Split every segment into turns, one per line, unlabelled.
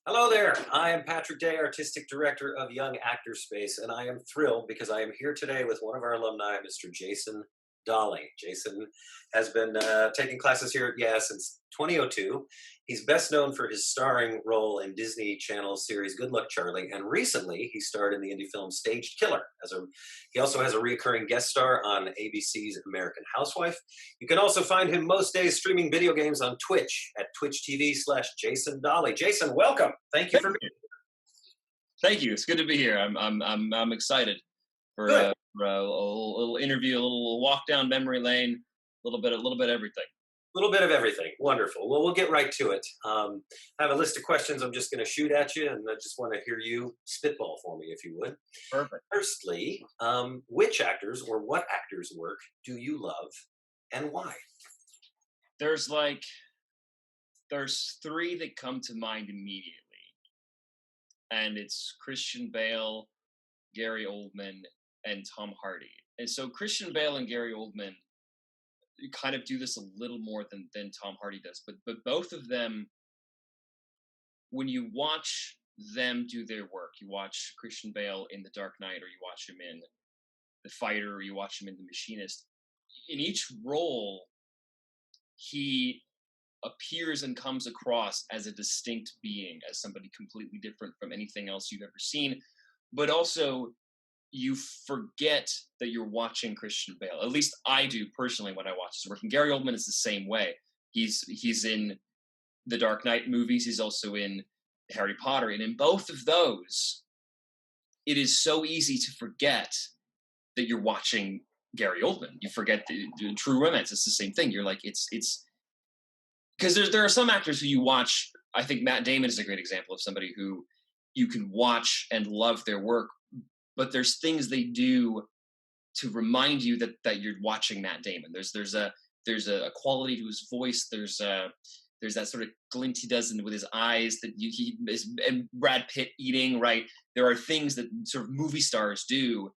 Hello there. I am Patrick Day, Artistic Director of Young Actor Space, and I am thrilled because I am here today with one of our alumni, Mr. Jason Dolley. Jason has been taking classes here at YAS since 2002. He's best known for his starring role in Disney Channel series Good Luck Charlie, and recently he starred in the indie film Staged Killer. He also has a recurring guest star on ABC's American Housewife. You can also find him most days streaming video games on Twitch at twitch.tv/Jason Dolley. Jason, welcome. Thank you
Thank
for
you. Thank you. It's good to be here. I'm excited for,
good.
for a little interview, a little walk down memory lane, a little bit everything.
A little bit of everything. Wonderful. Well, we'll get right to it. I have a list of questions I'm just going to shoot at you, and I just want to hear you spitball for me, if you would.
Perfect.
Firstly, which actors or what actors' work do you love, and why?
There's three that come to mind immediately, and it's Christian Bale, Gary Oldman, and Tom Hardy. And so Christian Bale and Gary Oldman kind of do this a little more than Tom Hardy does, but both of them, when you watch them do their work, you watch Christian Bale in The Dark Knight, or you watch him in The Fighter, or you watch him in The Machinist. In each role, he appears and comes across as a distinct being, as somebody completely different from anything else you've ever seen. But also, you forget that you're watching Christian Bale. At least I do personally when I watch his work. And Gary Oldman is the same way. He's in the Dark Knight movies. He's also in Harry Potter. And in both of those, it is so easy to forget that you're watching Gary Oldman. You forget the True Romance. It's the same thing. You're like, it's because there are some actors who you watch. I think Matt Damon is a great example of somebody who you can watch and love their work, but there's things they do to remind you that you're watching Matt Damon. There's a quality to his voice. There's that sort of glint he does with his eyes that he is, and Brad Pitt eating, right? There are things that sort of movie stars do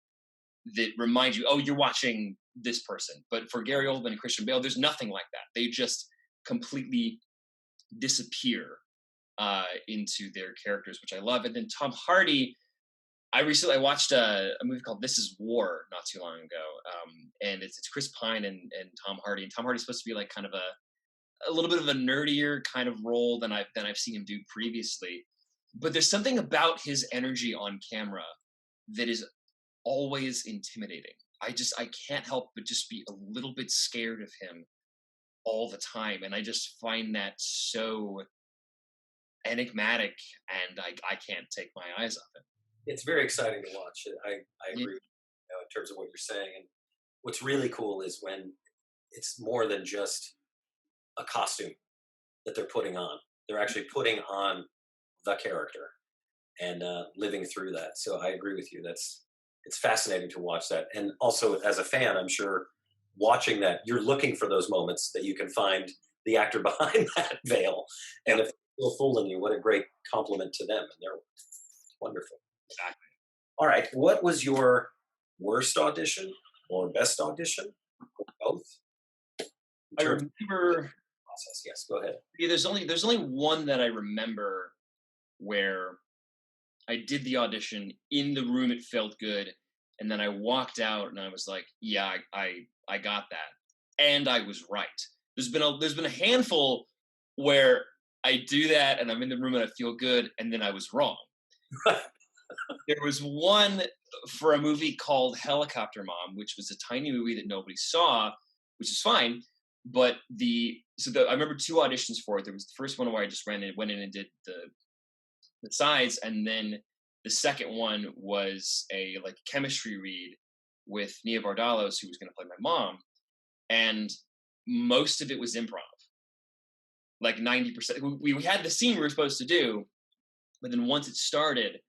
that remind you, oh, you're watching this person. But for Gary Oldman and Christian Bale, there's nothing like that. They just completely disappear into their characters, which I love. And then Tom Hardy, I recently watched a movie called This Is War not too long ago, and it's Chris Pine and Tom Hardy. And Tom Hardy's supposed to be like kind of a little bit of a nerdier kind of role than I've seen him do previously. But there's something about his energy on camera that is always intimidating. I can't help but just be a little bit scared of him all the time, and I just find that so enigmatic, and I can't take my eyes off him.
It's very exciting to watch. I agree with you, in terms of what you're saying. And what's really cool is when it's more than just a costume that they're putting on. They're actually putting on the character and living through that. So I agree with you. It's fascinating to watch that. And also, as a fan, I'm sure watching that, you're looking for those moments that you can find the actor behind that veil. And if they're fooling you, what a great compliment to them. And they're wonderful.
Exactly.
All right. What was your worst audition or best audition? Or both?
I remember.
Process. Yes. Go ahead.
Yeah, there's only one that I remember where I did the audition in the room. It felt good, and then I walked out and I was like, yeah, I got that, and I was right. There's been a handful where I do that and I'm in the room and I feel good, and then I was wrong. There was one for a movie called Helicopter Mom, which was a tiny movie that nobody saw, which is fine. But I remember two auditions for it. There was the first one where I just went in and did the sides, and then the second one was a like chemistry read with Nia Vardalos, who was going to play my mom, and most of it was improv. Like 90%. We had the scene we were supposed to do, but then once it started,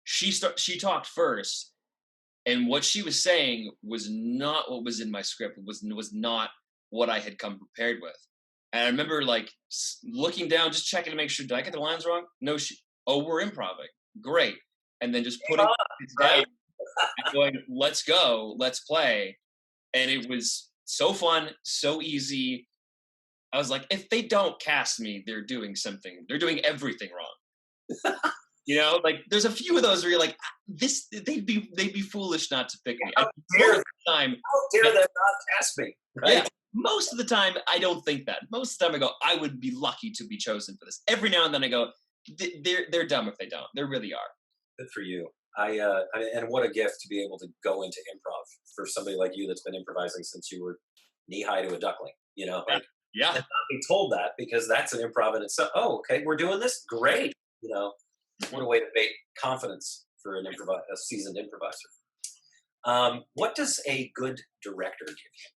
she talked first, and what she was saying was not what was in my script. It was not what I had come prepared with. And I remember like looking down, just checking to make sure, did I get the lines wrong? No, we're improving. Great. And then just putting it down and going, let's go, let's play. And it was so fun, so easy. I was like, if they don't cast me, they're doing everything wrong. You know, like there's a few of those where you're like, this they'd be foolish not to pick me. And
How
most
dare,
of the time,
how dare them not cast me,
yeah,
right?
most of the time I don't think that. Most of the time I go, I would be lucky to be chosen for this. Every now and then I go, they're dumb if they don't. They really are.
Good for you. And what a gift to be able to go into improv for somebody like you that's been improvising since you were knee high to a duckling. You know,
Yeah.
like
Yeah.
and not be told that because that's an improv in itself. Oh, okay, we're doing this. Great. You know, what a way to bait confidence for a seasoned improviser. What does a good director give you?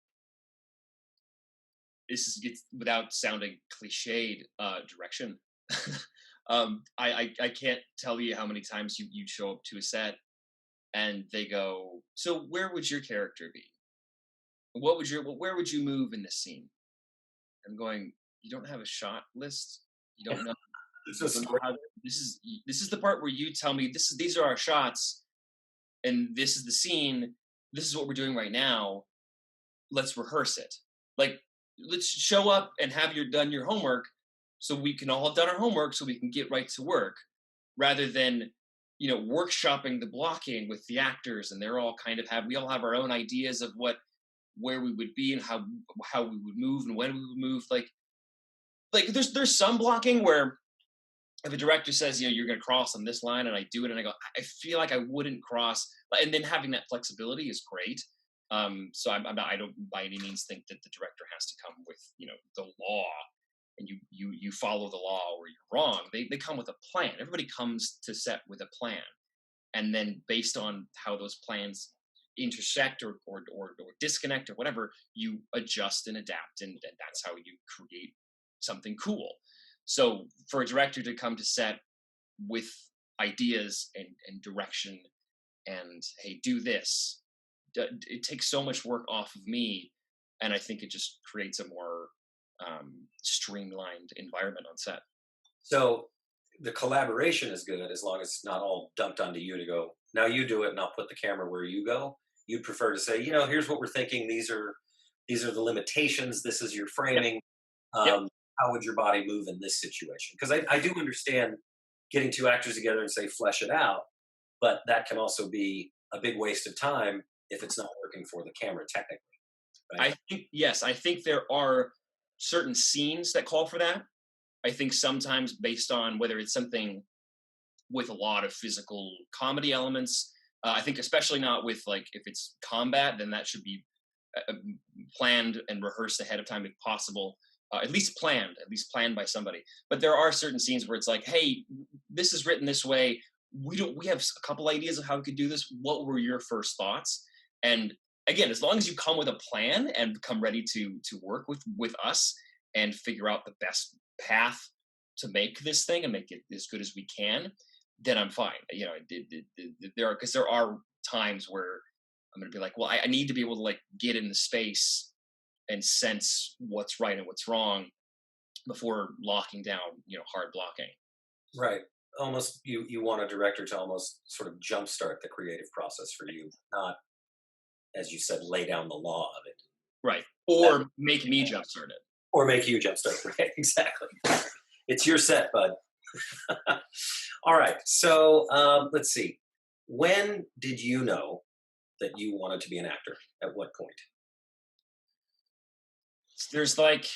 This is it's without sounding cliched direction. I can't tell you how many times you show up to a set and they go, so where would your character be? What would your where would you move in this scene? I'm going, you don't have a shot list. You don't know.
It's
You
just
don't know how this is the part where you tell me these are our shots and this is the scene. This is what we're doing right now. Let's rehearse it. Like, let's show up and have your done your homework so we can all have done our homework so we can get right to work rather than workshopping the blocking with the actors and they're all kind of have we all have our own ideas of where we would be and how we would move and when we would move like there's some blocking where if a director says you're going to cross on this line and I do it and I go I feel like I wouldn't cross and then having that flexibility is great. So I'm not, I don't by any means think that the director has to come with the law and you follow the law or you're wrong. They come with a plan. Everybody comes to set with a plan, and then based on how those plans intersect or disconnect or whatever, you adjust and adapt, and that's how you create something cool. So for a director to come to set with ideas and direction and hey, do this, it takes so much work off of me, and I think it just creates a more streamlined environment on set.
So the collaboration is good as long as it's not all dumped onto you to go, now you do it and I'll put the camera where you go. You'd prefer to say, here's what we're thinking. These are the limitations. This is your
Yep.
framing.
Yep.
How would your body move in this situation? Because I do understand getting two actors together and say flesh it out, but that can also be a big waste of time if it's not working for the camera technically. Right?
I think yes. I think there are certain scenes that call for that. I think sometimes based on whether it's something with a lot of physical comedy elements. I think especially not with like if it's combat, then that should be uh, planned and rehearsed ahead of time if possible. At least planned by somebody. But there are certain scenes where it's like, hey, this is written this way. We have a couple ideas of how we could do this. What were your first thoughts? And again, as long as you come with a plan and come ready to work with us and figure out the best path to make this thing and make it as good as we can, then I'm fine. There are times where I'm going to be like, well, I need to be able to like get in the space and sense what's right and what's wrong before locking down, hard blocking.
Right. Almost you want a director to almost sort of jumpstart the creative process for you, not, as you said, lay down the law of it.
Right.
That,
Or make me jumpstart it.
or make you jumpstart. Right. Exactly. It's your set, bud. All right. So let's see. When did you know that you wanted to be an actor? At what point?
There's like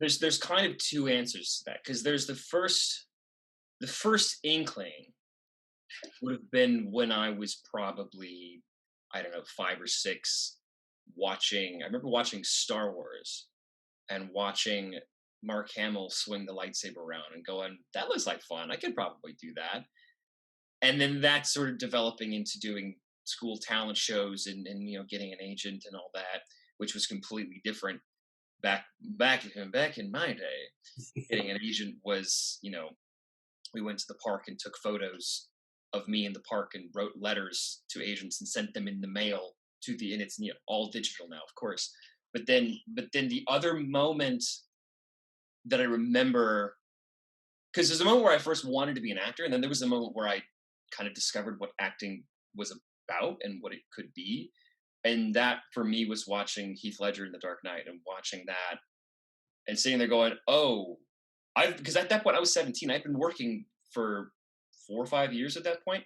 there's kind of two answers to that because there's the first inkling would have been when I was probably I don't know 5 or 6 watching. I remember watching Star Wars and watching Mark Hamill swing the lightsaber around and going, that looks like fun. I could probably do that. And then that sort of developing into doing school talent shows and getting an agent and all that, which was completely different back in my day. Getting an agent was, we went to the park and took photos of me in the park and wrote letters to agents and sent them in the mail and it's all digital now, of course. But then the other moment that I remember, because there's a moment where I first wanted to be an actor, and then there was a moment where I kind of discovered what acting was about and what it could be. And that for me was watching Heath Ledger in The Dark Knight and watching that and sitting there going, oh, because at that point I was 17. I'd been working for 4 or 5 years at that point.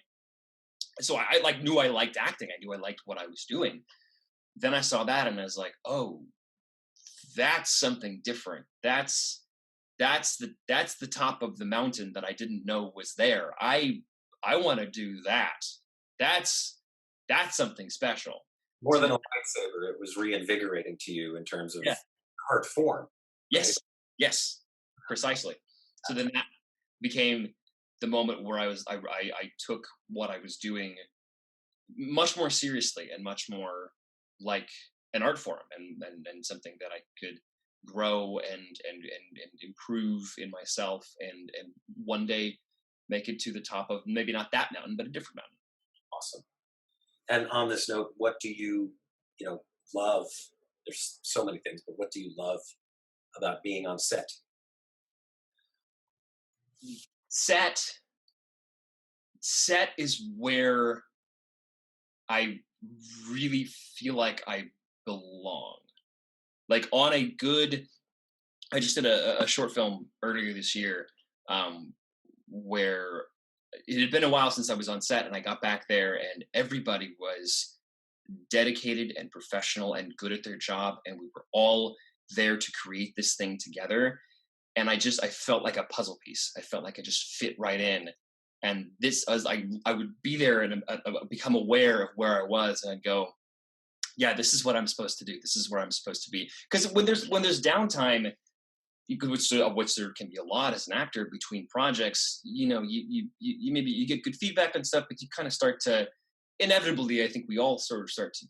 So I like knew I liked acting. I knew I liked what I was doing. Then I saw that and I was like, oh, that's something different. That's the top of the mountain that I didn't know was there. I want to do that. That's something special.
More than a lightsaber, it was reinvigorating to you in terms of
Yeah.
art form.
Yes.
Right?
Yes. Precisely. So then that became the moment where I took what I was doing much more seriously and much more like an art form and something that I could grow and improve in myself and one day make it to the top of maybe not that mountain but a different mountain.
Awesome. And on this note, what do you love? There's so many things, but what do you love about being on set?
Set is where I really feel like I belong. Like on a good, I just did a short film earlier this year where it had been a while since I was on set and I got back there and everybody was dedicated and professional and good at their job. And we were all there to create this thing together. And I felt like a puzzle piece. I felt like I just fit right in. And this, I would be there and become aware of where I was and I'd go, yeah, this is what I'm supposed to do. This is where I'm supposed to be. Because when there's downtime, which there can be a lot as an actor between projects, you maybe you get good feedback and stuff, but you kind of start to, inevitably, I think we all sort of start to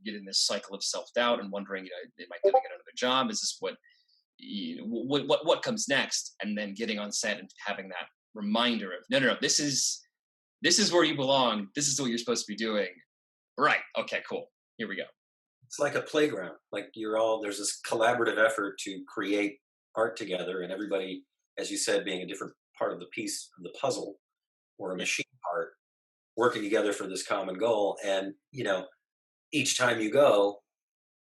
get in this cycle of self-doubt and wondering, am I going to get another job? Is this what comes next? And then getting on set and having that reminder of, no, this is where you belong. This is what you're supposed to be doing. Right. Okay, cool. Here we go.
It's like a playground. Like there's this collaborative effort to create art together, and everybody, as you said, being a different part of the piece of the puzzle or a machine part, working together for this common goal. And each time you go,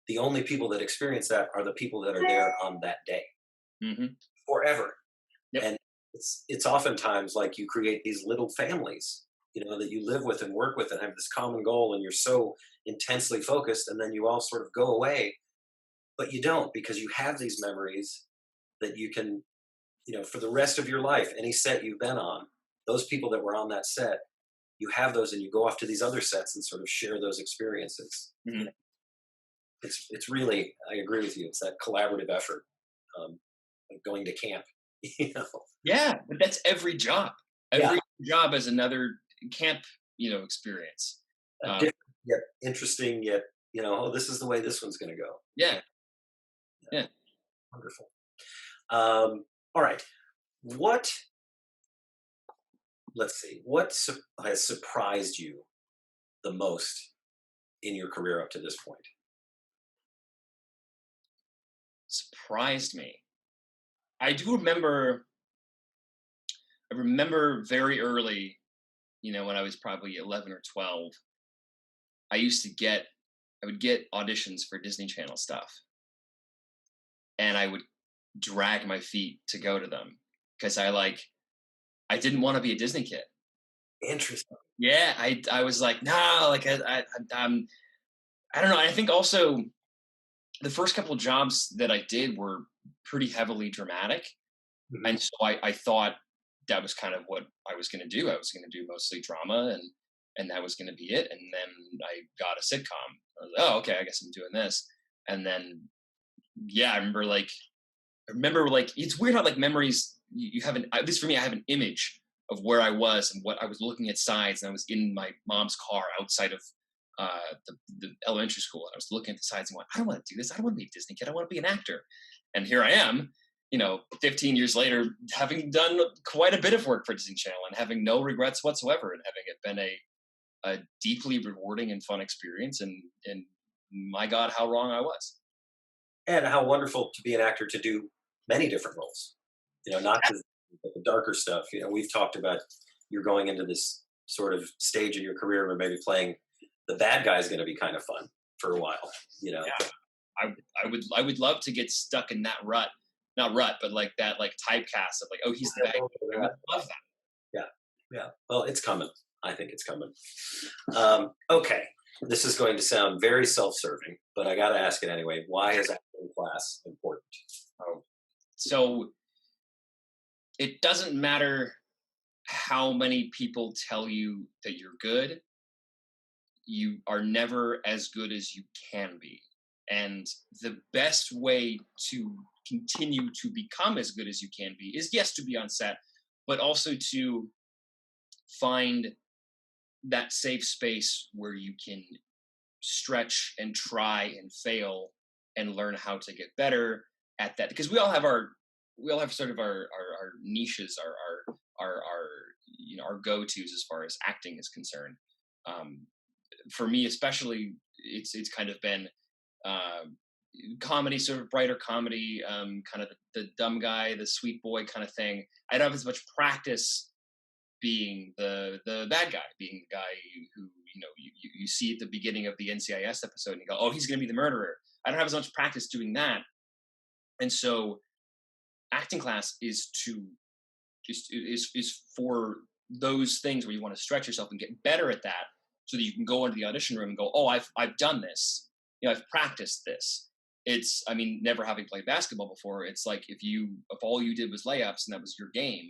the only people that experience that are the people that are there on that day, forever.
Yep.
And it's oftentimes like you create these little families, that you live with and work with and have this common goal, and you're so intensely focused, and then you all sort of go away, but you don't, because you have these memories that you can, for the rest of your life, any set you've been on, those people that were on that set, you have those, and you go off to these other sets and sort of share those experiences.
Mm-hmm.
It's really, I agree with you. It's that collaborative effort, like going to camp.
Yeah, but that's every job. Every job is another camp, experience.
Different, yet interesting, yet this is the way this one's going to go.
Yeah.
Wonderful. All right. Let's see. What has surprised you the most in your career up to this point?
Surprised me. I remember very early, when I was probably 11 or 12, I would get auditions for Disney Channel stuff. And I would drag my feet to go to them because I didn't want to be a Disney kid.
Interesting.
Yeah. I was like, no, like I don't know. I think also the first couple of jobs that I did were pretty heavily dramatic. Mm-hmm. And so I thought that was kind of what I was going to do. I was going to do mostly drama and that was going to be it. And then I got a sitcom. I was like, oh, okay, I guess I'm doing this. And then, yeah, I remember it's weird how memories, you have at least for me, I have an image of where I was and what I was looking at sides, and I was in my mom's car outside of the elementary school, and I was looking at the sides and going, I don't want to do this. I don't want to be a Disney kid. I want to be an actor. And here I am, 15 years later, having done quite a bit of work for Disney Channel and having no regrets whatsoever, and having it been a deeply rewarding and fun experience. And my God, how wrong I was.
And how wonderful to be an actor to do many different roles, not just the darker stuff. We've talked about you're going into this sort of stage in your career where maybe playing the bad guy is going to be kind of fun for a while,
Yeah. I would love to get stuck in that rut not rut, but like that like typecast of like, oh, he's the guy. I love that.
Yeah, yeah. Well, it's coming. I think it's coming. Okay, this is going to sound very self-serving, but I got to ask it anyway. Why is acting class important?
Oh, so it doesn't matter how many people tell you that you're good. You are never as good as you can be. And the best way to continue to become as good as you can be is, yes, to be on set, but also to find that safe space where you can stretch and try and fail and learn how to get better at that. Because we all have sort of our niches, our you know, our go-tos as far as acting is concerned. For me especially, it's kind of been comedy, sort of brighter comedy, kind of the dumb guy, the sweet boy kind of thing. I don't have as much practice being the bad guy, being the guy who, you know, you see at the beginning of the NCIS episode and you go, oh, he's going to be the murderer. I don't have as much practice doing that. And so acting class is for those things where you want to stretch yourself and get better at that, so that you can go into the audition room and go, oh, I've done this. You know, I've practiced this. It's, I mean, never having played basketball before, it's like if all you did was layups and that was your game,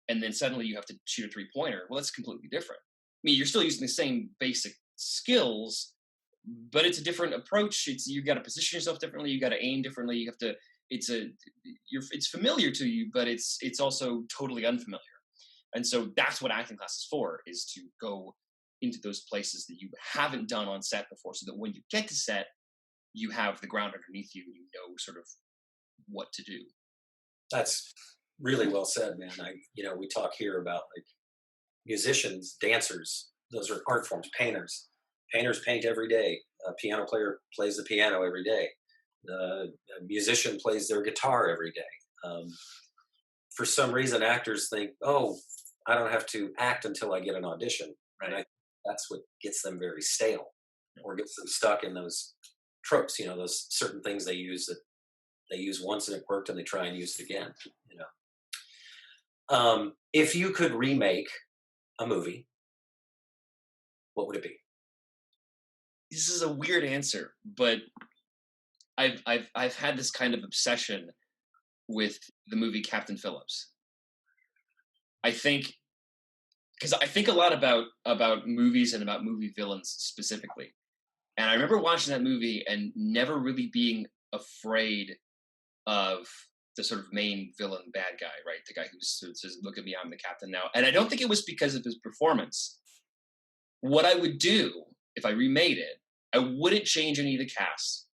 and then suddenly you have to shoot a 3-pointer, well, that's completely different. I mean, you're still using the same basic skills, but it's a different approach. You got to position yourself differently. You got to aim differently. You have to, it's familiar to you, but it's also totally unfamiliar. And so that's what acting class is for, is to go into those places that you haven't done on set before, so that when you get to set, you have the ground underneath you and you know sort of what to do.
That's really well said, man. We talk here about like musicians, dancers, those are art forms. Painters paint every day. A piano player plays the piano every day. A musician plays their guitar every day. For some reason, actors think, oh, I don't have to act until I get an audition.
Right.
And that's what gets them very stale, or gets them stuck in those tropes, you know, those certain things they use once and it worked and they try and use it again, you know. If you could remake a movie, what would it be?
This is a weird answer, but I've had this kind of obsession with the movie Captain Phillips. I think a lot about movies and about movie villains specifically. And I remember watching that movie and never really being afraid of the sort of main villain bad guy, right? The guy who says, look at me, I'm the captain now. And I don't think it was because of his performance. What I would do if I remade it, I wouldn't change any of the cast.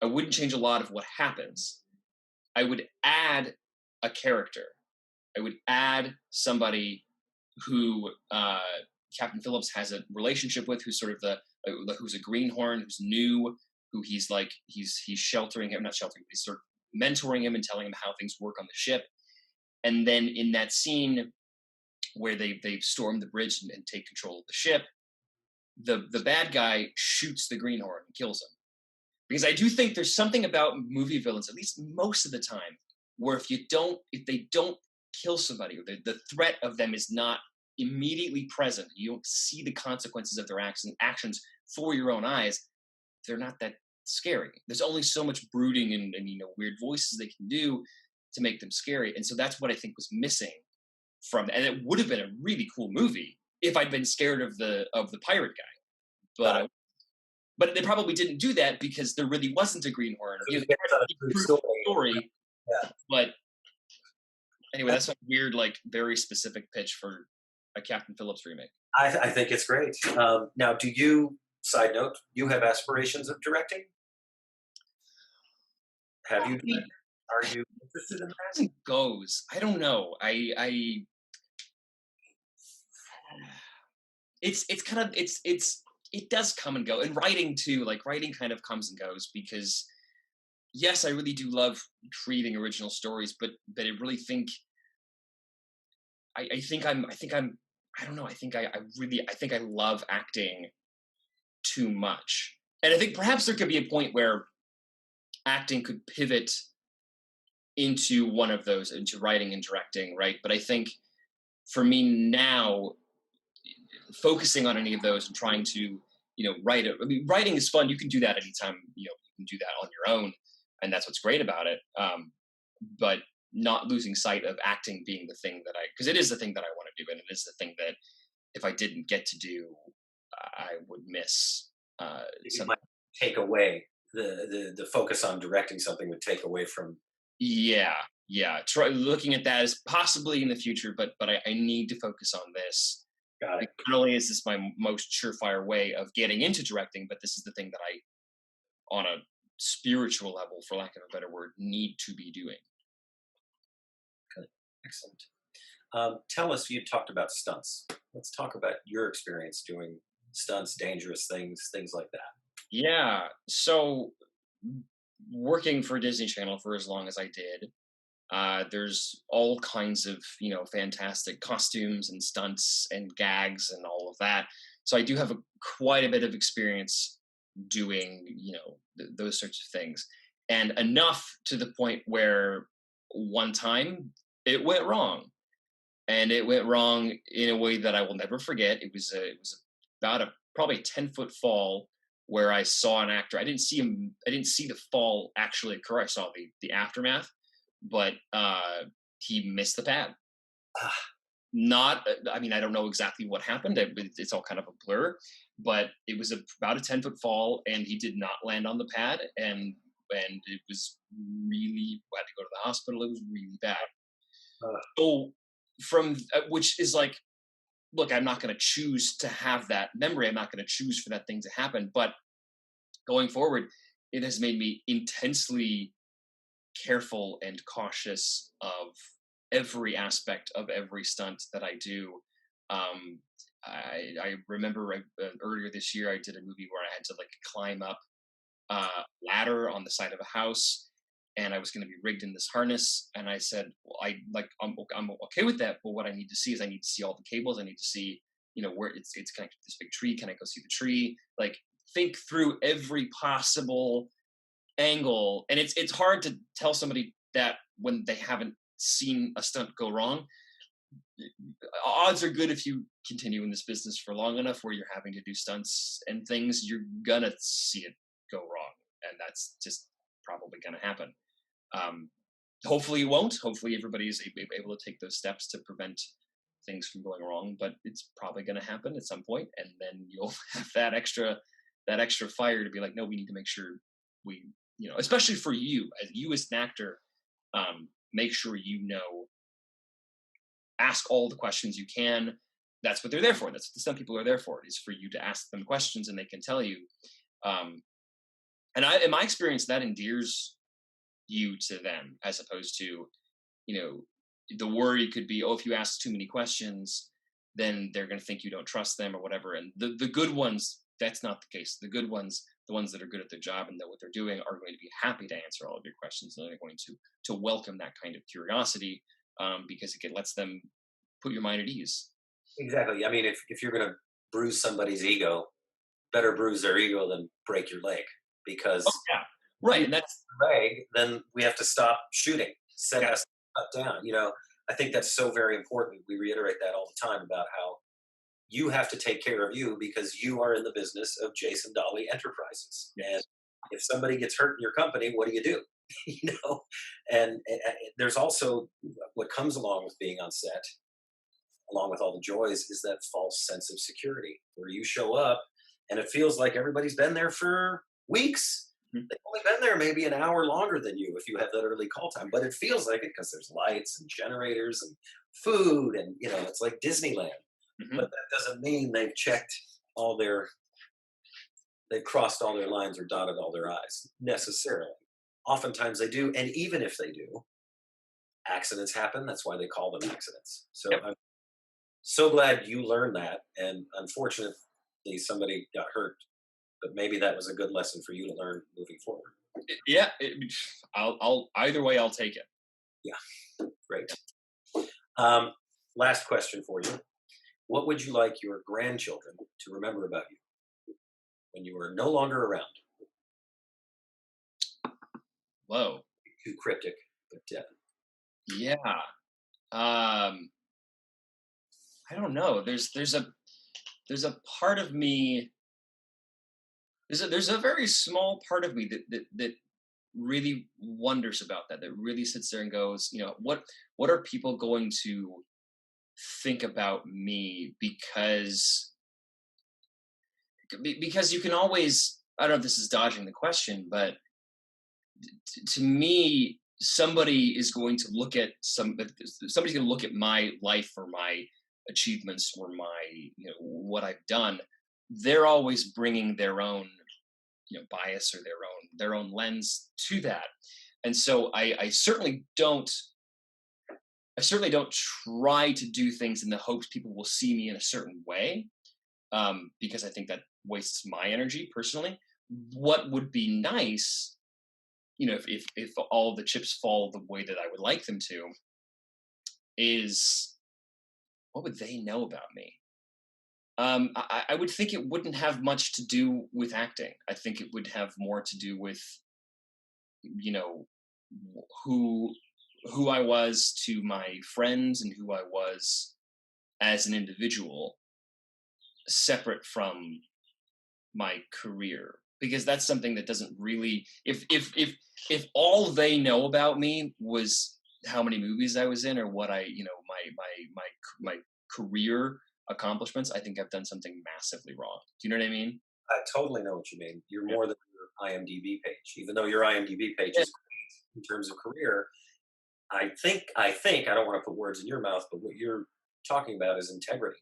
I wouldn't change a lot of what happens. I would add a character. I would add somebody who Captain Phillips has a relationship with, who's sort of who's a greenhorn, who's new, who he's sheltering him, not sheltering, he's sort of mentoring him and telling him how things work on the ship. And then in that scene where they storm the bridge and take control of the ship, the bad guy shoots the greenhorn and kills him. Because I do think there's something about movie villains, at least most of the time, where if they don't kill somebody, or the threat of them is not immediately present, you don't see the consequences of their actions for your own eyes, they're not that scary. There's only so much brooding and weird voices they can do to make them scary. And so that's what I think was missing from, and it would have been a really cool movie if I'd been scared of the pirate guy. But they probably didn't do that because there really wasn't a greenhorn. Story.
Yeah.
But anyway, that's a weird, like, very specific pitch for a Captain Phillips remake.
I think it's great. Now, side note, you have aspirations of directing? Have you? Are you interested in that?
It goes. I don't know. It does come and go. And writing too, like writing kind of comes and goes, because yes, I really do love creating original stories, but I really think I don't know. I think I love acting too much. And I think perhaps there could be a point where acting could pivot into one of those, into writing and directing, right? But I think for me now, focusing on any of those and trying to, write it. I mean, writing is fun. You can do that anytime. You can do that on your own, and that's what's great about it. But not losing sight of acting being the thing that because it is the thing that I want to do, and it is the thing that if I didn't get to do, I would miss.
You might take away the focus on directing something would take away from.
Yeah. Try looking at that as possibly in the future, but I need to focus on this.
Got it.
Not only is this my most surefire way of getting into directing, but this is the thing that I, on a spiritual level, for lack of a better word, need to be doing.
Good. Excellent. Tell us, you talked about stunts. Let's talk about your experience doing stunts, dangerous things like that.
Yeah. So working for Disney Channel for as long as I did, there's all kinds of fantastic costumes and stunts and gags and all of that. So I do have quite a bit of experience doing those sorts of things, and enough to the point where one time it went wrong, and it went wrong in a way that I will never forget. It was about probably a 10-foot fall where I saw an actor. I didn't see him. I didn't see the fall actually occur. I saw the aftermath, but he missed the pad. I mean, I don't know exactly what happened. It's all kind of a blur, but it was about a 10-foot fall, and he did not land on the pad, and it was really, I had to go to the hospital. It was really bad. So from which is like, look, I'm not going to choose to have that memory. I'm not going to choose for that thing to happen. But going forward, it has made me intensely careful and cautious of every aspect of every stunt that I do. I remember earlier this year, I did a movie where I had to like climb up a ladder on the side of a house, and I was going to be rigged in this harness. And I said, well, I'm okay with that, but what I need to see is I need to see all the cables. I need to see, where it's connected to this big tree. Can I go see the tree? Like, think through every possible angle. And it's hard to tell somebody that when they haven't seen a stunt go wrong. Odds are good if you continue in this business for long enough where you're having to do stunts and things, you're gonna see it go wrong, and that's just probably gonna happen. Hopefully it won't. Hopefully everybody is able to take those steps to prevent things from going wrong, but it's probably going to happen at some point, and then you'll have that extra fire to be like, no, we need to make sure we, especially for you as an actor, make sure ask all the questions you can. That's what they're there for. That's what the stunt people are there for, is for you to ask them questions and they can tell you. And in my experience, that endears you to them, as opposed to, the worry could be, if you ask too many questions, then they're going to think you don't trust them or whatever. And the good ones, that's not the case. The good ones, the ones that are good at their job and know what they're doing, are going to be happy to answer all of your questions, and they're going to welcome that kind of curiosity, because it lets them put your mind at ease.
Exactly. I mean, if you're going to bruise somebody's ego, better bruise their ego than break your leg, because
right. And that's
leg, then we have to stop shooting, set us down. I think that's so very important. We reiterate that all the time about how you have to take care of you, because you are in the business of Jason Dolley Enterprises. Yes. And if somebody gets hurt in your company, what do? And there's also what comes along with being on set, along with all the joys, is that false sense of security where you show up and it feels like everybody's been there for weeks. Mm-hmm. They've only been there maybe an hour longer than you if you have that early call time, but it feels like it because there's lights and generators and food, and it's like Disneyland. Mm-hmm. But that doesn't mean they've crossed all their lines or dotted all their I's necessarily. Oftentimes they do, and even if they do, accidents happen. That's why they call them accidents. So I'm so glad you learned that, and unfortunately somebody got hurt, but maybe that was a good lesson for you to learn moving forward.
Yeah, I'll either way, I'll take it.
Yeah, great. Last question for you. What would you like your grandchildren to remember about you when you are no longer around?
Whoa.
Too cryptic. But
Yeah. Um, I don't know. There's a part of me. There's a very small part of me that really wonders about that. That really sits there and goes, what are people going to think about me? Because you can always. I don't know if this is dodging the question, but to me, somebody's going to look at my life or my achievements or my what I've done. They're always bringing their own bias or their own lens to that, and so I certainly don't try to do things in the hopes people will see me in a certain way, because I think that wastes my energy personally. What would be nice, if all the chips fall the way that I would like them to, is what would they know about me? I would think it wouldn't have much to do with acting. I think it would have more to do with, you know, who who I was to my friends and who I was as an individual, separate from my career. Because that's something that doesn't really. If all they know about me was how many movies I was in or what my career accomplishments, I think I've done something massively wrong. Do you know what I mean?
I totally know what you mean. You're
Yeah.
more than your IMDb page, even though your IMDb page
Yeah.
is great in terms of career. I don't want to put words in your mouth, but what you're talking about is integrity.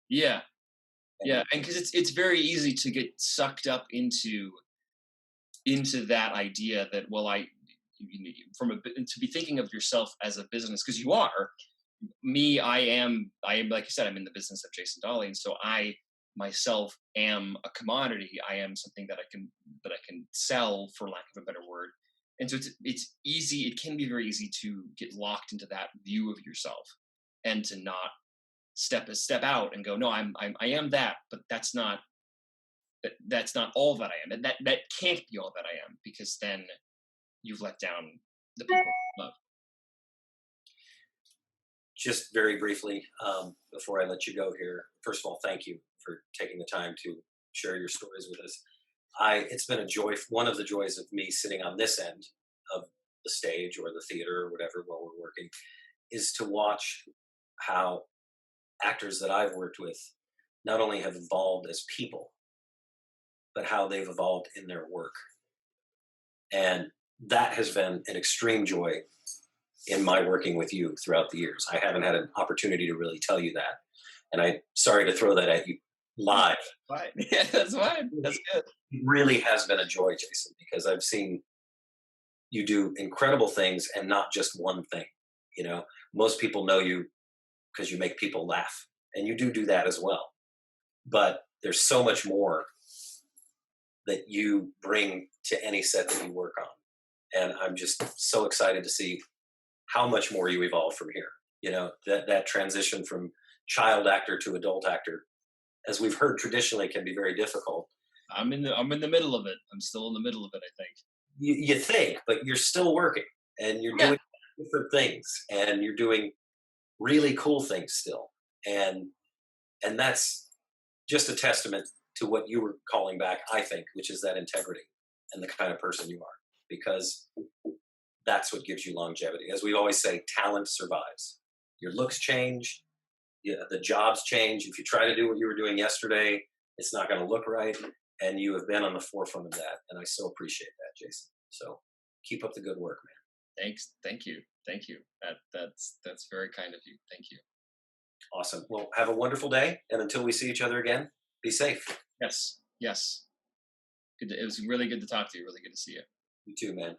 Yeah.
And
Yeah, and because it's very easy to get sucked up into that idea that, well, to be thinking of yourself as a business, because you are. I am, like you said, I'm in the business of Jason Dolley, and so I myself am a commodity. I am something that I can sell, for lack of a better word. And so it's easy. It can be very easy to get locked into that view of yourself, and to not step out and go, no, I am that, but that's not all that I am, and that can't be all that I am, because then you've let down the people you love.
just very briefly, before I let you go here, first of all, thank you for taking the time to share your stories with us. It's been a joy. One of the joys of me sitting on this end of the stage or the theater or whatever while we're working is to watch how actors that I've worked with not only have evolved as people, but how they've evolved in their work. And that has been an extreme joy in my working with you throughout the years. I haven't had an opportunity to really tell you that. And I'm sorry to throw that at you live.
Fine. Yeah, that's fine. That's good.
It really has been a joy, Jason, because I've seen you do incredible things and not just one thing. You know, most people know you because you make people laugh, and you do that as well. But there's so much more that you bring to any set that you work on. And I'm just so excited to see how much more you evolve from here. You know, that transition from child actor to adult actor, as we've heard traditionally, can be very difficult.
I'm in the middle of it. I'm still in the middle of it, I think.
You think, but you're still working, and you're
Yeah.
doing different things, and you're doing really cool things still. And that's just a testament to what you were calling back, I think, which is that integrity and the kind of person you are, because that's what gives you longevity. As we always say, talent survives. Your looks change, the jobs change. If you try to do what you were doing yesterday, it's not going to look right. And you have been on the forefront of that. And I so appreciate that, Jason. So keep up the good work, man.
Thanks. Thank you. Thank you. That's very kind of you. Thank you.
Awesome. Well, have a wonderful day. And until we see each other again, be safe.
Yes. Yes. It was really good to talk to you. Really good to see you.
You too, man.